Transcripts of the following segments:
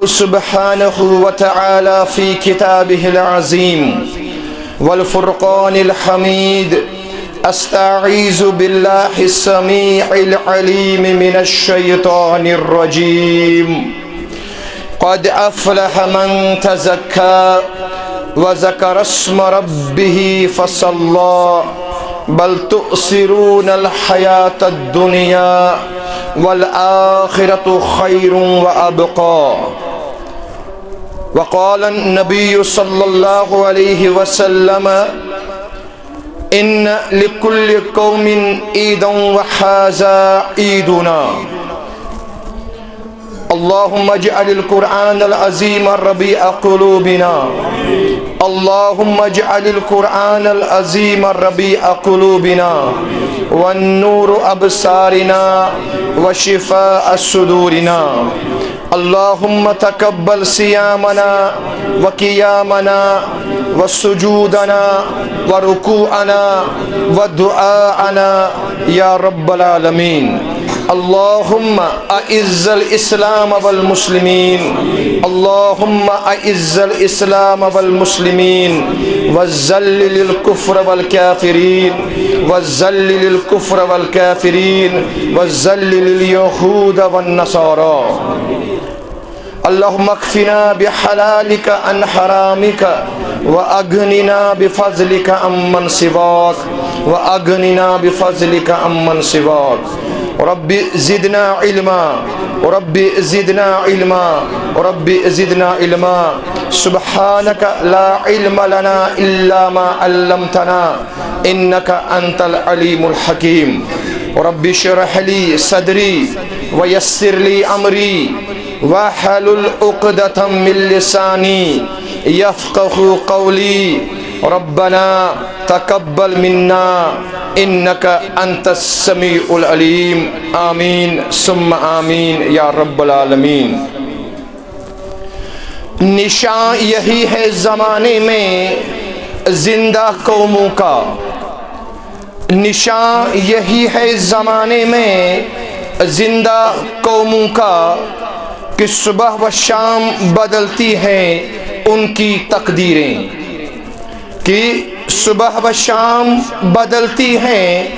سبحانه وتعالى في كتابه العظيم والفرقان الحميد استعيذ بالله السميع العليم من الشيطان الرجيم قد أفلح من تزكى وذكر اسم ربه فصلى بل تؤثرون الحياة الدنيا والآخرة خير وأبقى وقال النبي صلى الله عليه وسلم إن لكل قوم عيدا وهذا عيدنا اللهم اجعل القرآن العظيم ربيع قلوبنا اللهم اجعل القرآن العظيم ربيع قلوبنا والنور أبصارنا وشفاء صدورنا اللهم تقبل صيامنا وقيامنا وسجودنا وركوعنا ودعاءنا يا رب العالمين اللهم أعز الإسلام والمسلمين اللهم أعز الإسلام والمسلمين وذلل الكفر والكافرين وذلل الكفر والكافرين وذلل اليهود والنصارى اللهم اكفنا بحلالك عن حرامك وأغننا بفضلك عمن سواك وأغننا بفضلك عمن سواك رب زدنا علما رب زدنا علما رب زدنا علما سبحانك لا علم لنا إلا ما علمتنا إنك أنت العليم الحكيم رب اشرح لي صدري ويسر لي أمري واحلل عقدة من لساني يفقه قولي ربنا تقبل منا إنك أنت السميع العليم آمین ثم آمین یا رب العالمین۔ نشان یہی ہے زمانے میں زندہ قوموں کا، نشان یہی ہے زمانے میں زندہ قوموں کا کہ صبح و شام بدلتی ہیں ان کی تقدیریں، کہ صبح و شام بدلتی ہیں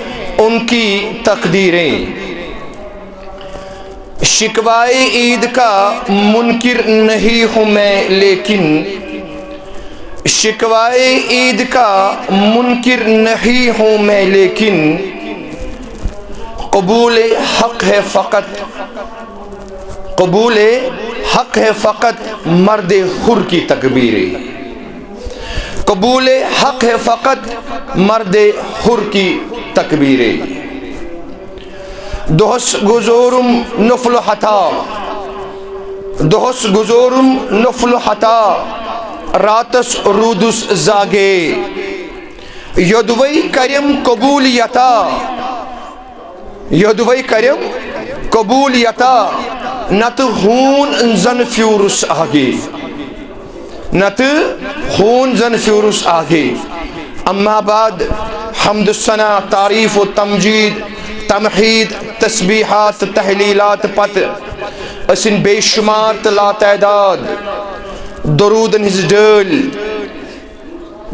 ان کی تقدیریں۔ شکوائے عید کا منکر نہیں ہوں میں، لیکن شکوائے عید کا منکر نہیں ہوں میں، لیکن قبول حق ہے فقط، قبول حق ہے فقط مرد حر کی تکبیریں، قبول حق ہے فقط مرد حر کی تکبیریں۔ دہس گزورم نفل حتا دہس گزورم نفل حتا راتس رودس زاگے یدوئی کریم قبولیتا یدوئی کریم قبولیتا نت ہون زن فیورس آگے نت ہون زن فیورس آگے۔ اما بعد حمد الثنا تعریف و تمجید تمحید تسبیحات تحلیلات پت اسن بے شمار تلا تعداد درود ہز ڈل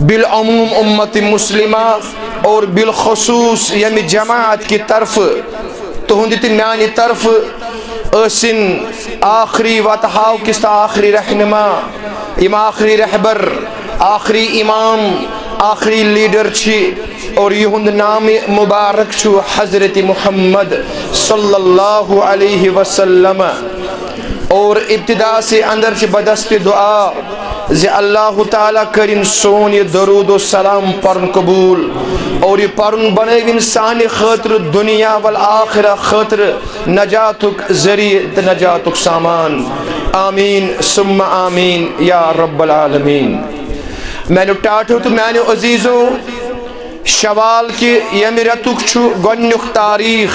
بالعموم امت مسلمہ اور بالخصوص یعنی جماعت کی طرف تہندی میانی طرف اسن آخری واتحاو کس آخری رہنما ام آخری رہبر آخری امام آخری لیڈر چھی اور یہند نام مبارک چھو حضرت محمد صلی اللہ علیہ وسلم۔ اور ابتدا سے اندر سے بدست دعا زی اللہ تعالیٰ کرن سون یہ درود و سلام پرن قبول اور یہ پرن بنے انسانی خاطر دنیا والآخرہ خاطر نجاتک ذریعہ نجاتک سامان آمین ثم آمین یا رب العالمین۔ میں نے ٹاٹو تو میں نے عزیزو شوال کی یمی رتک چھو گنیخ تاریخ،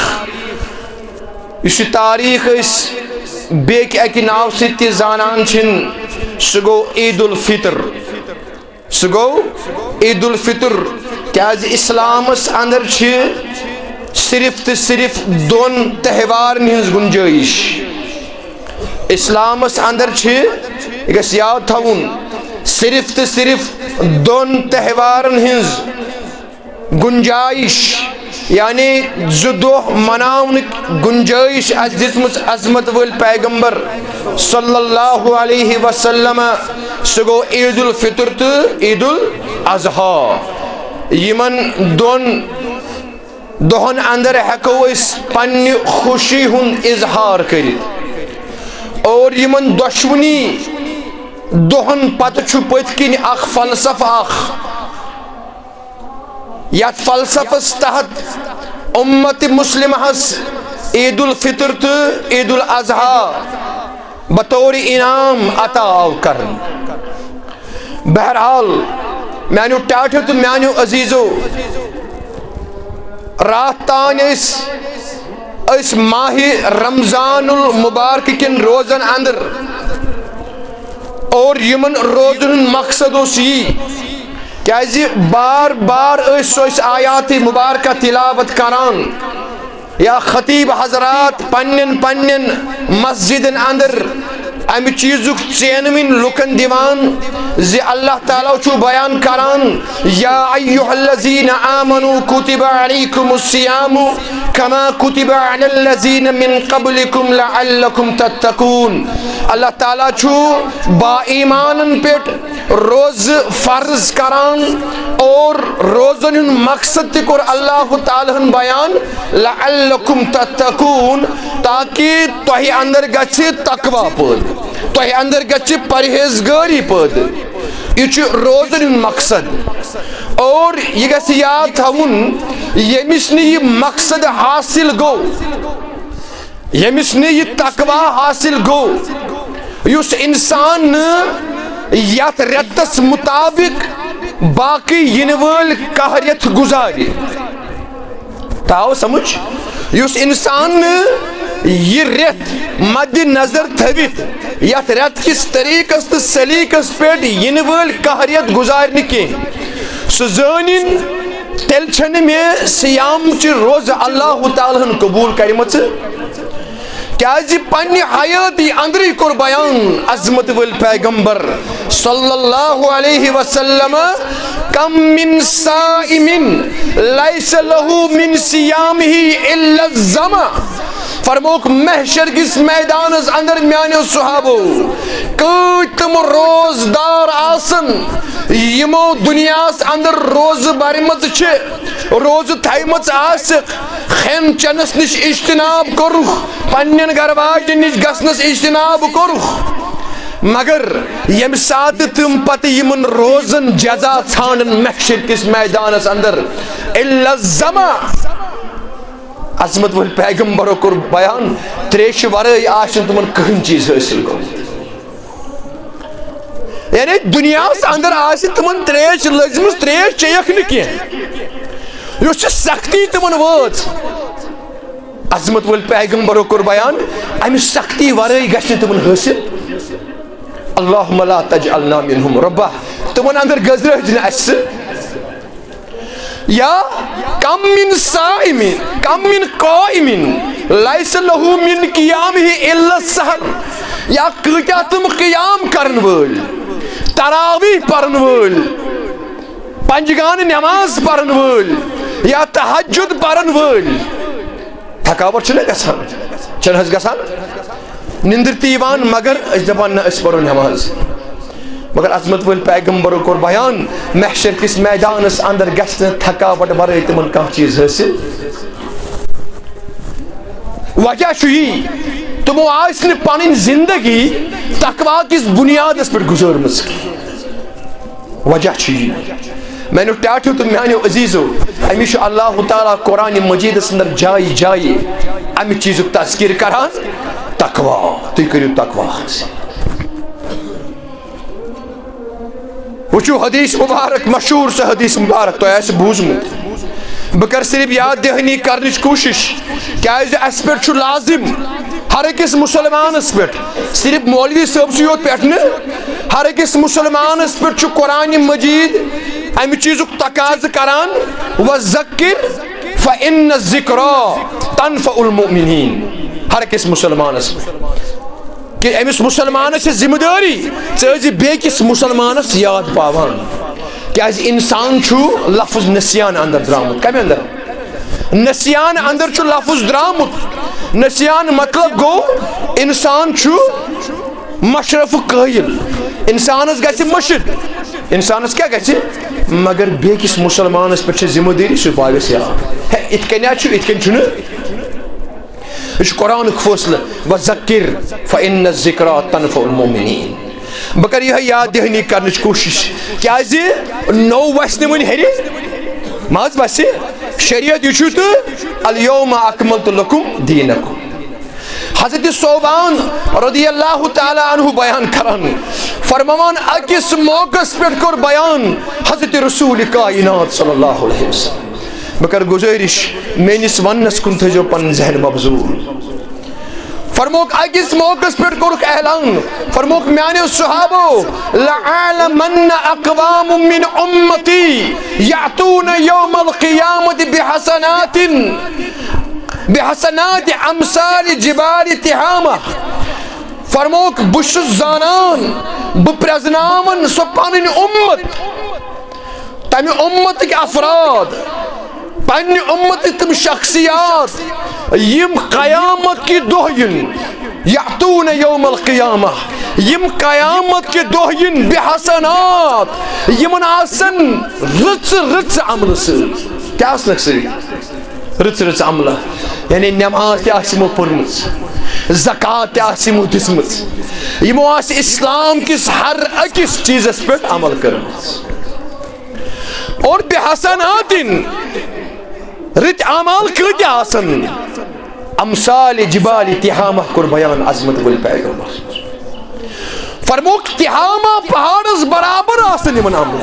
اس تاریخ اس بیک ایک ناو ستی زانان چھن سگو عید الفطر، سگو عید الفطر کیاز اسلام اس اندر چھ صرف تے صرف دون تہوار ہنز گنجائش، اسلامس اندر یہ گژھِ یاد تھاوُن صرف تو صرف دون تہوارن ہنز گنجائش یعنی زٕ دۄہ مناونٕکۍ گنجائش اَسہِ دِژمٕژ عظمت وٲلۍ پیغمبر صلی اللہ علیہ وسلم سُہ گوٚو عید الفطر تہٕ عید الاضحیٰ یِمن دۄن دۄہن اندر ہٮ۪کو أسۍ پننہِ خوشی ہُنٛد اظہار کٔرِتھ اور یِمن دۄشوٕنی دۄہن پتہٕ چھُ پٔتۍ کِنۍ اکھ فلسفہٕ اکھ یتھ فلسفس تحت امت مسلمہس عید الفطر تہٕ عید الاضحیٰ بطور انعام عطا آو کرن. بہرحال میانیو ٹاٹھیو تہٕ میانیو عزیزو رات تان أسۍ ماہ رمضان المبارک کن روزن اندر اور یمن روزن ہُنٛد مقصد اوس یی کیازِ بار بار سۄ آیات مبارکہ تلاوت کران یا خطیب حضرات پنن مسجدن اندر امہ چیزک چینوین لکن دیوان زِ اللہ تعالیٰ چھُ بیان کران یا ایھا الذین آمنوا کتب علیکم الصیام کما کتب علی الذین من قبلکم لعلکم تتقون. اللہ تعالیٰ چھُ با ایمانن پٮ۪ٹھ روز فرض کران اور روزن ہُنٛد مقصد تہِ کوٚر اللہ تعالیٰ ہن بیان لعلکم تتقون تاکہ تۄہہِ اندر گژھِ تقویٰ پٲدٕ تۄہہِ اندر گژھِ پرہیزگٲری پٲدٕ. یہ چھُ روزن ہُنٛد مقصد اور یہ گژھِ یاد تھاوُن ییٚمِس نہٕ یہِ مقصد حاصل گوٚو ییٚمِس نہٕ یہِ تقویٰ حاصل گوٚو یُس انسان نہٕ یتھ رٮ۪تس مطابق باقی ینہٕ وٲلۍ کاہ رٮ۪تھ گُزارِ تاو سمجھ یُس انسان نہٕ یہ رٮ۪تھ مد نظر تھٲوِتھ یتھ رٮ۪تھ کِس طریقس تہٕ سلیقس پٮ۪ٹھ ینہٕ وٲلۍ کاہ رٮ۪تھ گُزارِ نہٕ کینٛہہ سُہ زٲنِن تیٚلہِ چھنہٕ مےٚ سیامچہِ روزٕ اللہ تعالیٰ ہن قبوٗل کرِمژٕ کیازِ پننہِ حیٲتی اندرٕے کوٚر بیان عظمت وٲلۍ پیغمبر صلی اللہ علیہ وسلم کم من صائم لیس لہ من صیامہ الا الظما. فرموک محشر کس میدانس اندر میانیو صحابو کۭتۍ تِم روزدار آسن یمو دنیاس اندر روزٕ برمژ چھِ روزٕ تھایمژ آسکھ کھٮ۪ن چٮ۪نس نش اجتناب کوٚرُکھ پننٮ۪ن گھر واجٮ۪ن نش گژھنس اجتناب کوٚرُکھ مگر ییٚمہِ ساتہٕ تِم پتہٕ یمن روزن جزا ژھانڈن محشر کس میدانس اندر الا الظما عظمت وٲلۍ پیغمبرو کوٚر بیان تریشہِ ورٲے آسہِ نہٕ تِمن کٕہٕنۍ چیٖز حٲصل گوٚمُت. یعنی دنیاہس اندر آسہِ تِمن تریش لٔجمٕژ تریش چیٚیکھ نہٕ کینٛہہ یۄس چھِ سختی تِمن وٲژ عظمت وٲلۍ پیغمبرو کوٚر بیان امہِ سختی ورٲے گژھِ نہٕ تِمن حٲصل. اللہُمَ لا تجعلنا منہم رۄبا تِمن اندر گٔژھرٲوزِ نہٕ اسہِ یا کم من صائم کم من قائم لیس لہ من قیامہ الا السحر یا کۭتیاہ تِم قیام کرن وٲلۍ تراویح پرن وٲلۍ پنجگانہ نماز پرن وٲلۍ یا تہجد پرن وٲلۍ تھکاوٹ چھنہ گژھان چھنہ حظ گژھان نندر تہِ یِوان مگر أسۍ دپان نہ أسۍ پرو نماز مگر عظمت وٲلۍ پیغمبرو کوٚر بیان محشر کس میدانس اندر گژھِ نہٕ تھکاوٹ ورٲے تِمن کانٛہہ چیٖز حٲصل. وجہ چھُ یی تِمو آسہِ نہٕ پنٕنۍ زندگی تقویٰ کِس بُنیادس پٮ۪ٹھ گُزٲرمٕژ کینٛہہ. وجہ چھُ یی میانیو ٹاٹھیو تہٕ میانیو عزیزو أمِس چھُ اللہ تعالیٰ قرآنِ مجیدس اندر جایہِ جایہِ امہِ چیٖزُک تذکِر کران تقویٰ تُہۍ کٔرِو تقویٰ حٲصل. وچھو حدیث مبارک مشہور سا حدیث مبارک تۄہہِ آسہِ بوٗزمُت بہٕ کرٕ صرف یاد دہانی کرنٕچ کوٗشش کیازِ اسہِ پٮ۪ٹھ چھُ لازم ہر أکِس مُسلمانس پٮ۪ٹھ صرف مولوی صٲبسٕے یوت پٮ۪ٹھ نہٕ ہر أکِس مُسلمانس پٮ۪ٹھ چھُ قرآنِ مجیٖد امہِ چیٖزُک تقاضہٕ کران وذکر فإن الذکریٰ تنفع المؤمنین. ہر أکِس مُسلمانس پٮ۪ٹھ کہ امس مسلمانس سے ذمہ داری ژٕ بیکس مسلمانس یاد پاوان کیاز انسان چھُ لفظ نسیان اندر درامت کمہ اندر نسیان اندر چھُ لفظ درامت نسیان مطلب گو انسان چھُ مشرف قائل انسانس گژھِ مشر انسانس کیا گژھِ مگر بیکس مسلمانس پہ ذمہ داری سہ پاوس یاد ات کنیا ات کن چھُنہٕ یہ قرآن فیصلہ وذکر فإن الذکریٰ تنفع المؤمنین بہ کر یہ یاد دہانی کرنچ کوشش کیازِ نو وس نہ ون ہیٚرِ ماز بس شریعت یہ چھُ تہٕ الیوم اکملت لکم دینکم حضرت صوبان رضی اللہ تعالی عنہ بیان کران فرمان اکس موقع پہ کور بیان حضرت رسول کائنات صلی اللہ علیہ وسلم بہ کر گزارش میانس ونس کن تھو پن ذہن مبزول فرموک اکس موقع پہ کورک اعلان فرموک میانے صحابو لعالمن اقوام من امتی یعتون یوم القیامت بحسنات امثال جبال تہامہ فرموک بش زانان بپرزناون سو پنن امت تمہ امت کے افراد پنہ امت تم شخصیات یم قیامت کی دہین یعتون یوم القیامہ یم قیامت کے دہین بحسنات یمن آسن رچ رچ عمل سے کیا آسنک سے رچ رچ عملہ یعنی نماز تے آسمو پرمز زکاة تے آسمو دسمز یمو آس اسلام کس ہر اکس چیزس پہ عمل کرمز اور بحسنات رت اعمال کۭتیٛاہ آسن امثال جبال تہامہ کور بیان عظمت ول پیغمبر فرموک تہامہ پہاڑس برابر آسن یمن عمل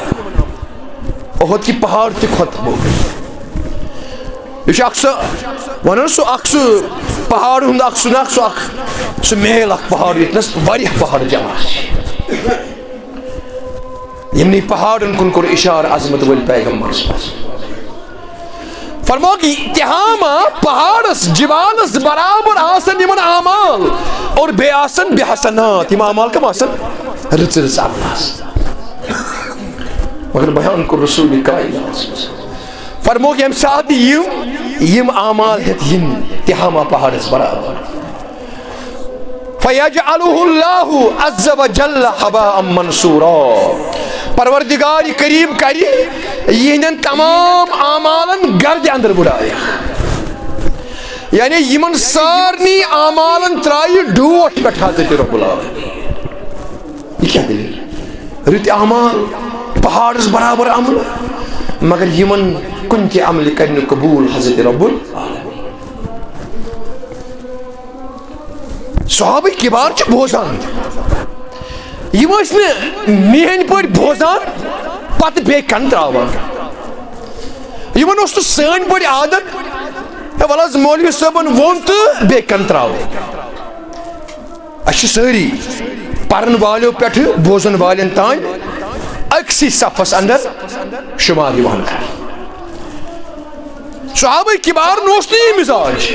احد کی پہاڑ تہ کھوت بوٚڑ یہ ون سہ پہاڑ ہند سہ میل اخ پہاڑ یتنس واریاہ پہاڑ جمع یمنی پہاڑن کن کور اشار عظمت ول پیغمبر فرمو کہ تہامہ پہاڑس جبالس برابر آسن یمن اعمال اور بے آسن بحسنات یم اعمال کم آسن رچ رچ عمل مگر بیان کو رسول کائنات فرمو کہ یم ساتھ یم اعمال ہت یم تہامہ پہاڑس برابر فیجعلہ اللہ عز وجل حباء منصورا پروردگار کریم کری یہ تمام اعمالن گرد اندر بڑھایا یعنی یمن سارنی اعمالن ترائی ڈوٹ پہ حضرت رب العالمین یہ کیا دلیل رت اعمال پہاڑس برابر عمل مگر یمن کن تہ عمل کرنے قبول حضرت رب العالمین صحابہ کبار چھ بوزان یم ٲسۍ نہٕ میٲنۍ پٲٹھۍ بوزان پتہٕ بیٚیہِ کن تراوان یمن اوس نہٕ سٲنۍ پٲٹھۍ عادت ہے وَلہٕ حظ مولوی صٲبن ووٚن تہٕ بیٚیہِ کن تراوو أسۍ چھِ سٲری پرن والیو پٮ۪ٹھٕ بوزن والٮ۪ن تانۍ أکسٕے صفس اندر شُمار یِوان کرنہٕ صحابہ کبارن اوس نہٕ یہِ مزاج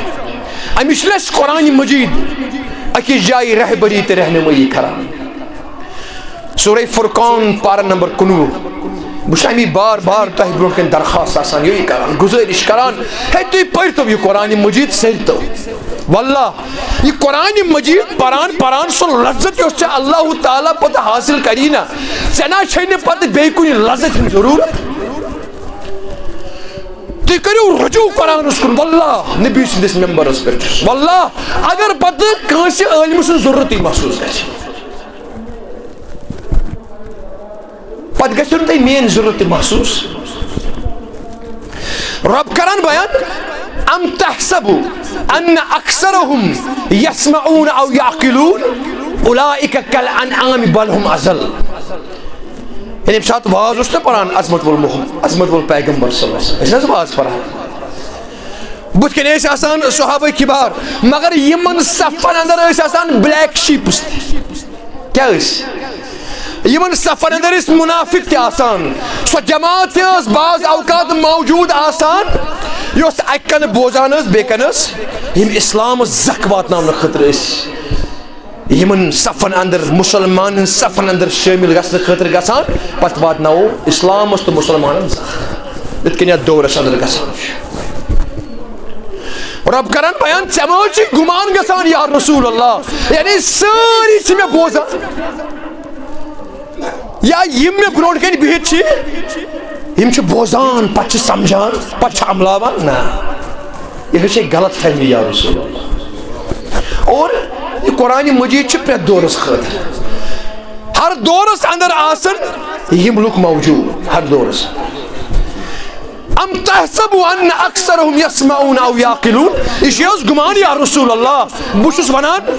أمِس چھُنہٕ اَسہِ قرآن مجیٖد أکِس جایہِ رہبری تہٕ رہنمٲیی کران سورہ فرقان پارہ نمبر 19 بہٕ امی بار بار تہ برونٛٹھ کن درخواست آسان یی کران گزٲرش کران ہے تُہۍ پٔرتو یہ قرآن مجید سٔرتو واللہ یہ قرآن مجید پران پران سُہ لذت یۄس ژےٚ اللہ تعالیٰ پتہٕ حاصل کری نا ژےٚ نا چھے نہٕ پتہٕ بیٚیہِ کُنہِ لذت ہٕنٛز ضروٗرت تُہۍ کٔرِو رجوع قرآنس کُن واللہ نبی سٕنٛدِس ممبرس پٮ۪ٹھ واللہ اگر پتہٕ کٲنٛسہِ عٲلمہٕ سٕنٛز ضروٗرتٕے محسوٗس گژھِ پتہٕ گژھِو نہٕ تۄہہِ میٲنۍ ضروٗرت تہِ محسوٗس رب کران بیان ام تحسبوا ان اکثرهم يسمعون او يعقلون اولئك كالانعام بل هم اضل یعنی ساتھ واز اوس نہ پران عظمت ول محمد عظمت ول پیغمبر صلی اللہ علیہ وسلم واز پران بُتھ کن ٲسۍ آسان صحابہ کبار مگر یمن صفن اندر ٲسۍ آسان بلیک شیپس کیا ٲسۍ یمن صفن اندر ٲسۍ منافق تہِ آسان سۄ جماعت تہِ ٲس بعض اوقات موجود آسان یۄس اکہِ کنہٕ بوزان ٲس بیٚیہِ کنہٕ ٲس یم اسلامس زکھ واتناونہٕ خٲطرٕ ٲسۍ یمن صفن اندر مسلمان صفن اندر شامل گژھنہٕ خٲطرٕ گژھان پتہٕ واتناوو اسلامس تہٕ مسلمانن یِتھ کٔنۍ یتھ دورس اندر گژھان رب کران بیان ژےٚ ما چھُے گمان گژھان یا رسول اللہ یعنی سٲری چھِ مےٚ بوزان یا یِم مےٚ برونٛٹھ کَنہِ بِہِتھ چھِ یِم چھِ بوزان پتہٕ چھِ سمجھان پتہٕ چھِ عملاوان نہ یہ چھے غلط فہمی یا رسول اللہ اور یہ قرآن مجید چھِ پرٛٮ۪تھ دورس خٲطرٕ ہر دورس اندر آسن یِم لُکھ موجوٗد ہر دورس ام تحسبوا ان اکثرهم يسمعون او يعقلون یہ چھِ حظ گمان یا رسول اللہ بہٕ چھُس ونان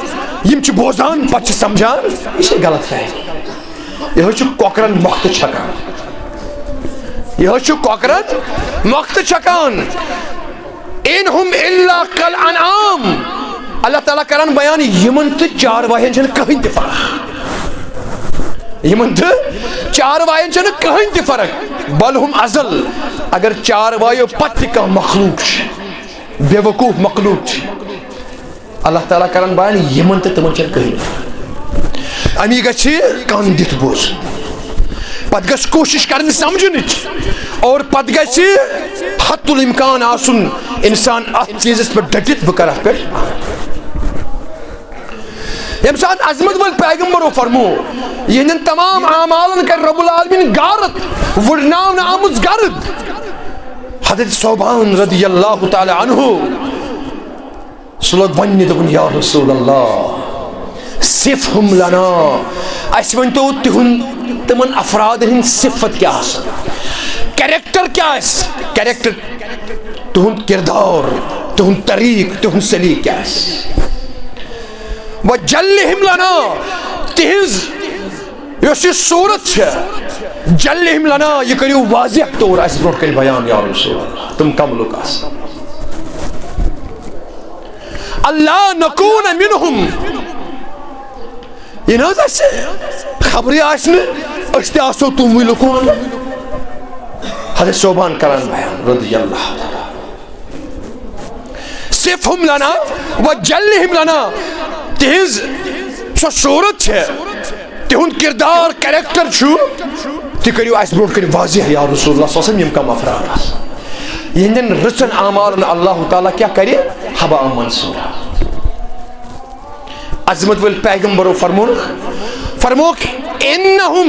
یِم چھِ بوزان پتہٕ چھِ سمجھان یہ چھے غلط فہمی یہ چھُ کۄکرن مۄختہٕ چھکان یہ چھُ کۄکرن مۄختہٕ چھکان ان ہم الا کالانعام اللہ تعالیٰ کران بیان یمن تہٕ چاروایَن چھنہٕ کٕہٕنۍ تہِ فرق یمن تہٕ چاروایَن چھنہٕ کٕہٕنۍ تہِ فرق بل ہم ازل اگر چاروایو پتہٕ تہِ کانٛہہ مخلوق چھُ بے وقوٗف مخلوق چھُ اللہ تعالیٰ کران بیان یمن تہٕ تِمن چھنہٕ کٕہٕنۍ فرق امی گژھِ کان دِتھ بوزُن پتہٕ گژھِ کوٗشش کرنہِ سمجھنٕچ اور پتہٕ گژھِ حت الامکان آسُن انسان اتھ چیٖزس پٮ۪ٹھ ڈٔٹِتھ بہٕ کرٕ اتھ پٮ۪ٹھ ییٚمہِ ساتہٕ عظمت وٲلۍ پیغمبرو فرمو یِہنٛدٮ۪ن تمام اعمالن کر رب العالمین غارت وٕڑناونہٕ آمٕژ غرد حضرت صوبان رضی اللہ تعالی عنہ سُہ لوگ وننہِ دوٚپُن یا رسول اللہ صفہم لنا اسہِ ؤنۍتو تِہُنٛد تِمن افرادن ہٕنٛدۍ صفت کیٛاہ آسن کیریکٹر کیٛاہ آسہِ کیریکٹر تِہُنٛد کردار تِہُنٛد طریٖق تِہُنٛد سلیٖق کیٛاہ آسہِ وجلہم لنا تِہنٛز یۄس یہِ صوٗرت چھےٚ جلہم لنا یہِ کٔرِو واضح طور اسہِ برونٛٹھ کَنہِ بیان یا رسول اللہ تِم کم لُکھ آسن اللہ نکون منہم یہ نہ حظ اسہِ خبرٕے آسہِ نہٕ أسۍ تہِ آسو تِموٕے لُکو حضرت صوبان کران بیان رضی اللہ صفہم لنا وجلہم لنا تِہنٛز سۄ صوٗرت چھےٚ تِہُنٛد کردار کیریکٹر چھُ تہِ کٔرِو اسہِ برونٛٹھ کَنہِ واضح یا رسول اللہ صلی اللہ علیہ وسلم یِم کم افراد آسن یِہنٛدٮ۪ن رٕژن اعمالن اللہ تعالیٰ کیٛاہ کرِ حباء منصورا عظمت وٲلۍ پیغمبرو فرموکھ انہم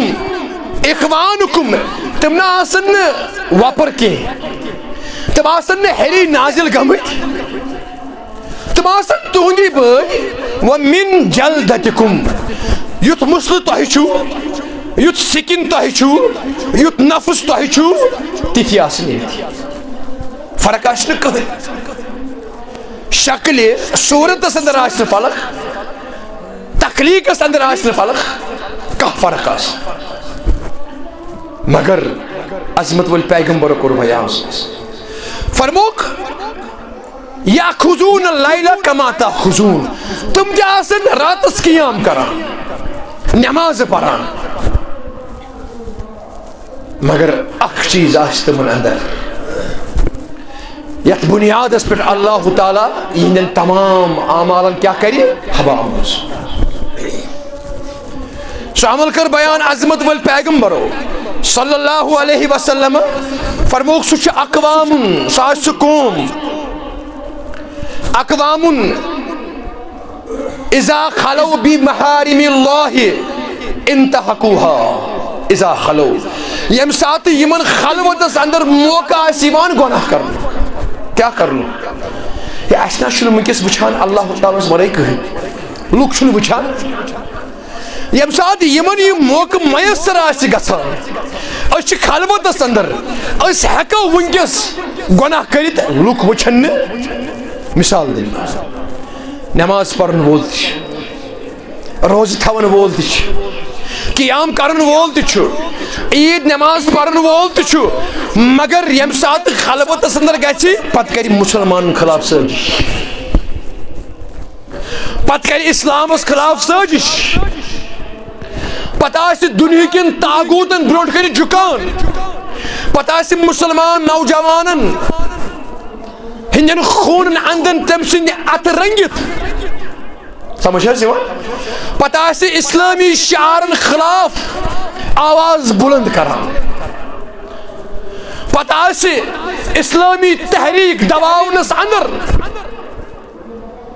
اخوانکم تِم نہ آسن نہٕ وۄپر کینٛہہ تِم آسن نہٕ ہیٚری نازل گٔمٕتۍ تِم آسن تُہنٛدی بٲے ومن جلدتکم یُتھ مسلہٕ تۄہہِ چھُو یُتھ سِکِن تۄہہِ چھُو یُتھ نفس تۄہہِ چھُو تِتھی آسن ییٚتہِ فرق آسہِ نہٕ کٕہٕنۍ شکلہِ صوٗرتس اندر آسہِ نہٕ فرق تخلیقس اندر آسہِ نہٕ فرق کانٛہہ فرق آسہِ مگر عظمت وٲلۍ پیغمبرو کوٚر بیان فرموکھ یاخذون اللیل کما تاخذون تِم تہِ آسن راتس قیام کران نمازٕ پران مگر اکھ چیٖز آسہِ تِمن اندر یتھ بنیادس پٮ۪ٹھ اللہ تعالیٰ یِہنٛدٮ۪ن تمام اعمالن کیٛاہ کرِ حباء منصورا سُہ عمل کر بیان عظمت وٲلۍ پیغمبرو صلی اللہ علیہ وسلم فرموکھ سُہ چھُ اقوامن سُہ آسہِ سُہ قوم اقوامن اذا خلو بمحارم اللہ انتہکوها اذا خلو ییٚمہِ ساتہٕ یِمن خلوتس اندر موقع آسہِ یِوان گۄناہ کرنُک کیٛاہ کرنُک ہے اسہِ نہ چھُنہٕ وٕنکیٚس وٕچھان اللہ تعالیٰ ہس ورٲے کٕہٕنۍ لُکھ چھُنہٕ وٕچھان ییٚمہِ ساتہٕ یِمن یہِ موقعہٕ میسر آسہِ گژھان أسۍ چھِ خلوتس اندر أسۍ ہٮ۪کو وٕنکیٚس گۄناہ کٔرِتھ لُکھ وٕچھن نہٕ مثال دِنۍ نٮ۪ماز پرن وول تہِ چھُ روزٕ تھاون وول تہِ چھُ قیام کرن وول تہِ چھُ عیٖد نٮ۪ماز پرن وول تہِ چھُ مگر ییٚمہِ ساتہٕ خلوتس اندر گژھِ پتہٕ کرِ مُسلمانن خلاف سٲزِش پتہٕ کرِ اسلامس خلاف سٲزِش پتہٕ آسہِ دُنہِکٮ۪ن طاغوٗتن برونٛٹھ کنہِ جُکان پتہٕ آسہِ مُسلمان نوجوانن ہٕنٛدٮ۪ن خوٗنن انٛدن تٔمۍ سٕنٛدِ اتھٕ رنگِتھ سمجھ حظ یوان پتہ آسہِ اسلامی شعارن خلاف آواز بلند کران پتہ آسہِ اسلامی تحریک دباونس اندر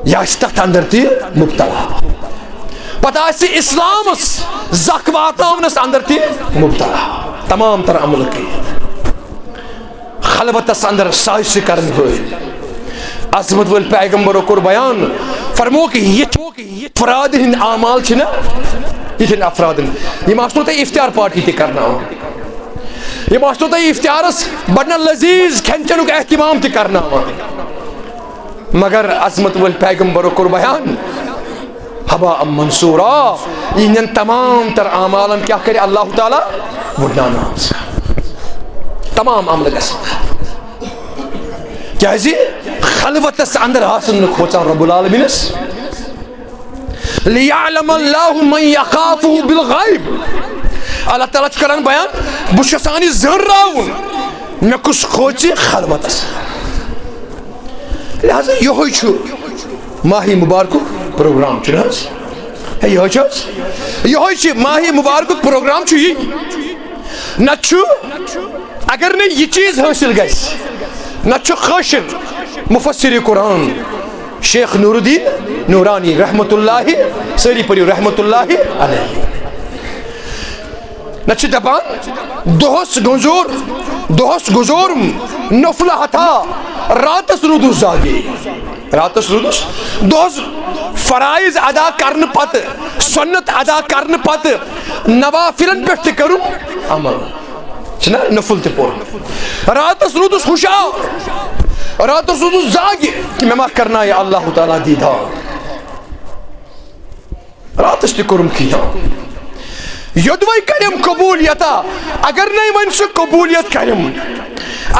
یا تتھ اندر تہِ مبتلا پتہ آسہِ اسلامس زخ واتناونس اندر تہِ مبتلا تمام تر عمل کی خلوتس اندر سازش کرن وٲلۍ عظمت وٲلۍ پیغمبرو کوٚر بیان فرمو کہ یِتھ افراد ہند اعمال چھِنہ یِتھٮ۪ن افرادن یِم آسنو تۄہہِ افطار پارٹی تہِ کرناوان یِم آسنو تۄہہِ افطارس بڑٕ لذیذ کھٮ۪ن چٮ۪نُک اہتمام تہِ کرناوان مگر عظمت وٲلۍ پیغمبرو کوٚر بیان حبا منصورا یِہنٛدٮ۪ن تمام تر اعمالن کیٛاہ کرِ اللہ تعالیٰ وٕڈناونہٕ تمام عمل گژھن کیازِ خلوتس اندر آسن نہٕ کھوژان رب العالمینس لیعلم اللہ من یخافہ بالغیب اللہ تعالیٰ چھُ کران بیان بہٕ چھُس یژھان یہِ زٲنراوُن مےٚ کُس کھوژِ خلوتس لہذا یہوے چھُ ماہ مبارکُک پروگرام چھُنہٕ حظ یہوے چھُ حظ یہوے چھُ ماہ مبارکُک پروگرام چھُ یی نتہٕ چھُ اگر نہٕ یہِ چیٖز حٲصِل گژھِ نتہٕ چھُ خٲشِر مفسر قرآن شیخ نور الدین نورانی رحمت اللہ سٲری پٔرِو رحمت اللہ علیہ نتہٕ چھِ دپان دۄہس گُزور نفلہ ہتھا راتس روٗدُس زاگے راتس روٗدُس دۄہس فرائض ادا کرنہٕ پتہٕ سنت ادا کرنہٕ پتہٕ نوافلن پٮ۪ٹھ تہِ کٔرُن عمل چھُنہ نفل تہِ پوٚر راتس روٗدُس ہُشار راتس روٗدُس زاگہِ کہ مےٚ ما کرنایہِ اللہ تعالیٰ دیٖدار راتس تہِ کوٚرُم قیام یوٚدوے کریم قبولیتا اگر نَے وۄنۍ سُہ قبولیت کریم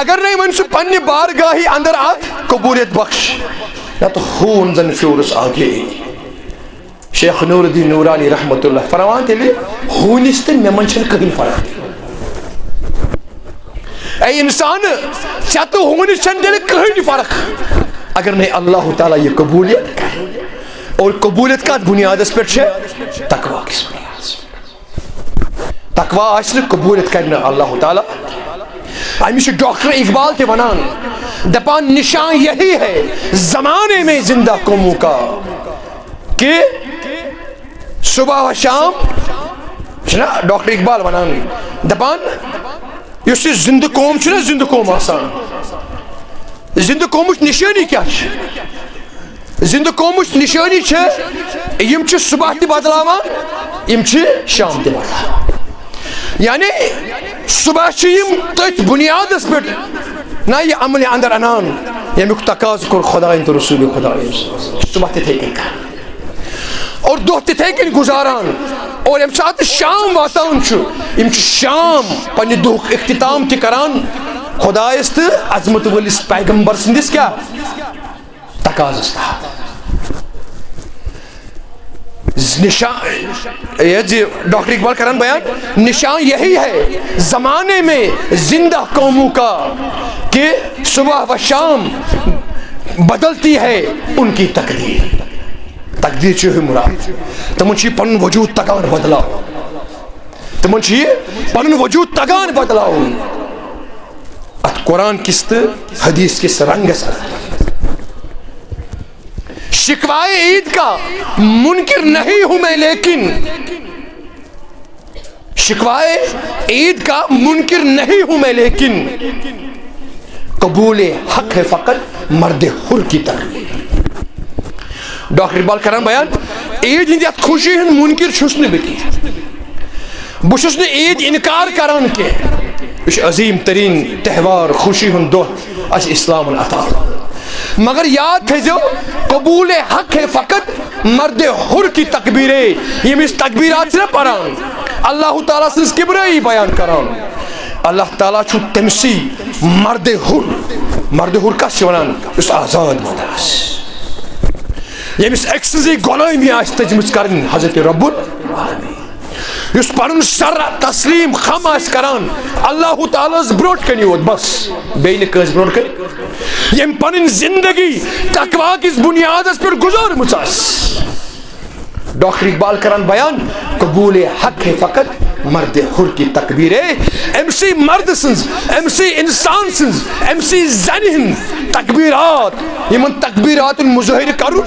اگر نَے وۄنۍ سُہ پننہِ بارگاہی اندر اتھ قبولیت بخش نتہٕ ہوٗن زن پھیوٗرُس آگے شیخ نور الدین نورانی رحمت اللہ فرمان تیٚلہِ ہوٗنِس تہٕ مےٚ منٛز چھنہٕ کٕہٕنۍ فرق اے انسان ژےٚ تہٕ ہوٗنِس چھنہٕ تیٚلہِ کٕہٕنۍ فرق اگر نَے اللہ تعالیٰ یہ قبولیت کرِ اور قبولیت کتھ بنیادس پٮ۪ٹھ چھِ تقوا کِس بنیادس تقوا آسہِ نہٕ قبولیت کرِ نہٕ اللہ تعالیٰ أمِس چھُ ڈاکٹر اقبال تہِ ونان دپان نشان یہی ہے زمانے میں زندہ قوموں کا کہ صبح و شام چھُنہ ڈاکٹر اقبال ونان دپان یُس یہِ زندٕ قوم چھُنہ زندٕ قوم آسان زندٕ قومٕچ نشٲنی کیٛاہ چھِ زندٕ قومٕچ نشٲنی چھِ یِم چھِ صبح تہِ بدلاوان یِم چھِ شام تہِ بدلاوان یعنی صبح چھِ یِم تٔتھۍ بُنیادس پٮ۪ٹھ نہ یہِ عملہِ اندر انان ییٚمیُک تقاضہٕ کوٚر خۄدایَن تہٕ رسوٗلِ خۄدایَن صبح تِتھٕے کٔنۍ کران اور دۄہ تِتھٕے کٔنۍ گُزاران اور ییٚمہِ ساتہٕ شام واتان چھُ یِم چھِ شام پننہِ دۄہُک اختتام تہِ کران خۄدایس تہٕ عظمت وٲلِس پیغمبر سٕنٛدِس کیٛاہ تقاضس تحت نشان یہ ڈاکٹر اقبال کران بیان نشان یہی ہے زمانے میں زندہ قوموں کا کہ صبح و شام بدلتی ہے ان کی تقدیر تقدیر چھِ مراد تمن چھِ پنن وجود تگان بدلاوُن تمن چھِ پنن وجود تگان بدلاوُن اتھ قرآن کِس تہٕ حدیث کِس رنگس شکوائے عید کا منکر نہیں ہوں میں لیکن شکوائے عید کا منکر نہیں ہوں میں لیکن قبول حق ہے فقط مرد حر کی تقدیر ڈاکٹر اقبال کران بیان عید ہند یتھ خوشی ہند منکر چھُس نہٕ بہٕ کینٛہہ بہٕ چھُس نہٕ عید انکار کران کینٛہہ یہِ چھُ عظیٖم تریٖن تہوار خوشی ہُنٛد دۄہ اَسہِ اِسلامن عطا مگر یاد تھٲیزیو قبول حق ہے فقط مرد حر کی تکبیریں ییٚمِس تکبیرات چھِ نہ پران اللہ تعالیٰ سٕنٛز کبرٲیی بیان کران اللہ تعالیٰ چھُ تٔمسٕے مرد حر کس چھِ ونان یُس آزاد مرد آسہِ ییٚمِس أکۍ سٕنٛزٕے غۄلٲمی آسہِ تٔجمٕژ کرٕنۍ حضرت رب العالمیٖن یُس پنُن سر تسلیٖم خم آسہِ کران اللہ تعالیٰ ہس برونٛٹھ کنی یوت بس بیٚیہِ نہٕ کٲنٛسہِ برونٛٹھ کنہِ ییٚمۍ پنٕنۍ زندگی تقوا کِس بُنیادس پٮ۪ٹھ گُزٲرمٕژ آسہِ ڈاکٹر اقبال کران بیان قبول حق ہے فقط مرد حر کی تکبیر ہے. ام سی مرد سنز ام سی انسان سنز ام سی زن ہند تکبیرات یمن تکبیرات مظاہر کرن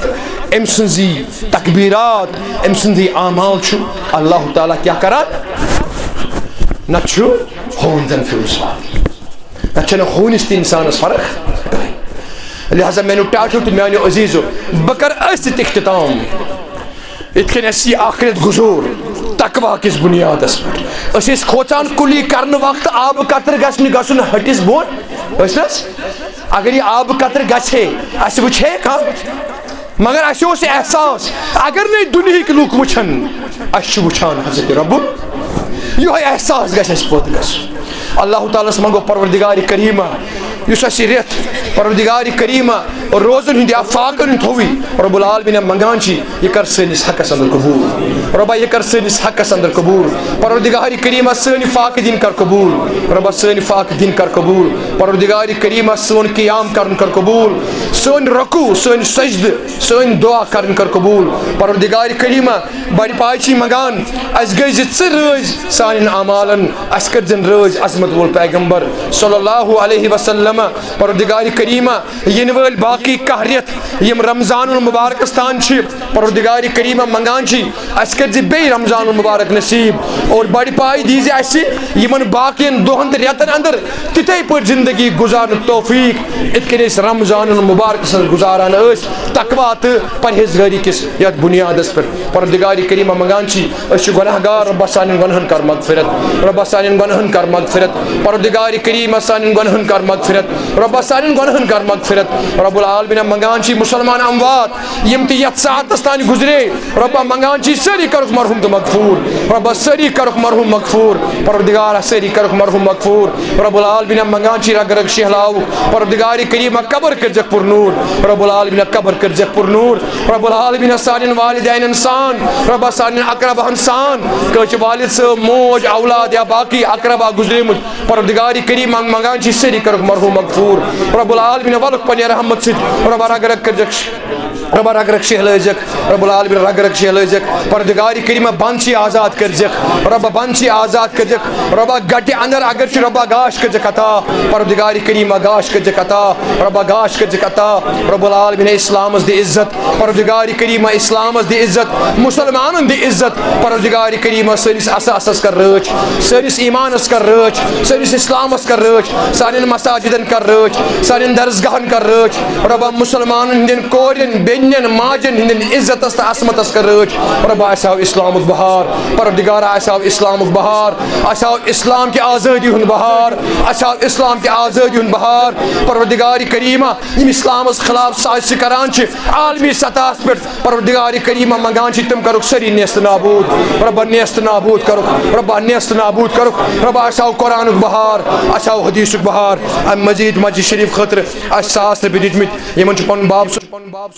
ام سنزی تکبیرات ام سنزی اعمال چھو اللہ تعالیٰ کیا کران نہ چھو ہون زن فیروز نہ چھنا ہونس تی انسانس فرق. لہذا میں نے ٹاٹو تو میانو عزیزو بکر اس اختتام اتکن اسی آخرت گزور تقوی کس بنیاد اس پر اس کھوچان کلی کرن وقت آب قطر گھن گھن ہٹس بون اس اگر یہ آب قطر گھے اس وچھے کھا مگر اس احساس اگر نہیں دنیا لوک وچھن اس وچھان حضرت رب یہ احساس گھس پوت گھس. اللہ تعالیٰ منگو پروردگار کریمہ اس ریت پروردگار کریمہ اور روزن ہند افاقن تھوی رب العالمین منگان یہ کر سنس حقس اندر قبول ربا یہ کر سنس حقس اندر قبول پروردگار کریمہ سن فاق دین کر قبول ربا سن فاق دین کر قبول پروردگار کریمہ سن قیام کرن کر قبول سن رکوع سن سجد سن دعا کرن کر قبول پروردگار کریمہ بڑی پائچی منگان اس گئی ژٕ رٲزۍ سانٮ۪ن اعمالن اس کر زن رٲزۍ عظمت وول پیغمبر صلی اللہ علیہ وسلم پروردگار کریمہ ین ول باقی کہریت یم رمضان المبارکستان پروردگار کریمہ منگان اس کر بی رمضان المبارک نصیب اور بڑی پائی دیزِ اس یمن باقین دہن تہ ریتن اندر تتھے پٲٹھۍ زندگی گزارن توفیق ات کن اس رمضان المبارک گزاران اس تقوی تہ پرہیزگاری کس یتھ بنیادس پر پروردگار کریمہ منگان اس گناہ گار رب سانین گناہن کر مغفرت رب سانین گناہن کر مغفرت پروردگار کریمہ سانین گناہن کر مغفرت رب سانین گناہن کر مغفرت رب العالمین منگان مسلمان اموات یم تہ یتھ ساعتس تان گزرے رب منگان ساری کرک مرحوم تو مغفور رب ساری کرک مرحوم مغفور پروردگار ساری کرک مرحوم مغفور رب العالمین منگان رگ رگ شہلاو پروردگار کریمہ قبر کرجک پر نور رب العالمین قبر کرجک پر نور رب العالمین سانین والدین انسان رب سانین اقربا انسان کچھ والد صاحب موج اولاد یا باقی اقربا گزرے مت پروردگار کریمہ منگان ساری کرک مرحوم مغفور رب العالمین ولک پنہ رحمت ست رب رگ رگ کرجک رب رگ رگ شہلزک رب العالمین رگ رگ شہلزک پروردگار کریمہ بند آزاد کرجک رب بند آزاد کرجک رب گٹہ اندر اگر رب گاش کرجک عطا پروردگار کریمہ گاش کرجک عطا رب گاش کرجک عطا رب العالمین اسلامس دی عزت پروردگار کریمہ اسلامس دی عزت مسلمانن دی عزت پروردگار کریمہ سنس اساسس کر رچ سنس ایمانس کر رچ سنس اسلامس کر رچ سانن مساجدن کر رچ سانن درسگاہن کر رچ رب مسلمان ہندین کورین بینین ماجن ہندین عزتس تو عصمتس کر رچ رب اساو اسلام بہار پروردگار اساو اسلام بہار اساو اسلام کی آزادی ہند بہار اساو اسلام کی آزادی ہند بہار پروردگار کریمہ یم اسلامس خلاف سازش کران عالمی سطح پہ پروردگار کریمہ منگان تم کرک سری نیست نابود رب نیست نابود کرک رب نیست نابود کرک رب اساو قرآن بہار اساو حدیث بہار ام مزید مسجد شریف خاطر اس ساس رۄپیہِ دِتمٕتۍ یمن چھُ پنُن باب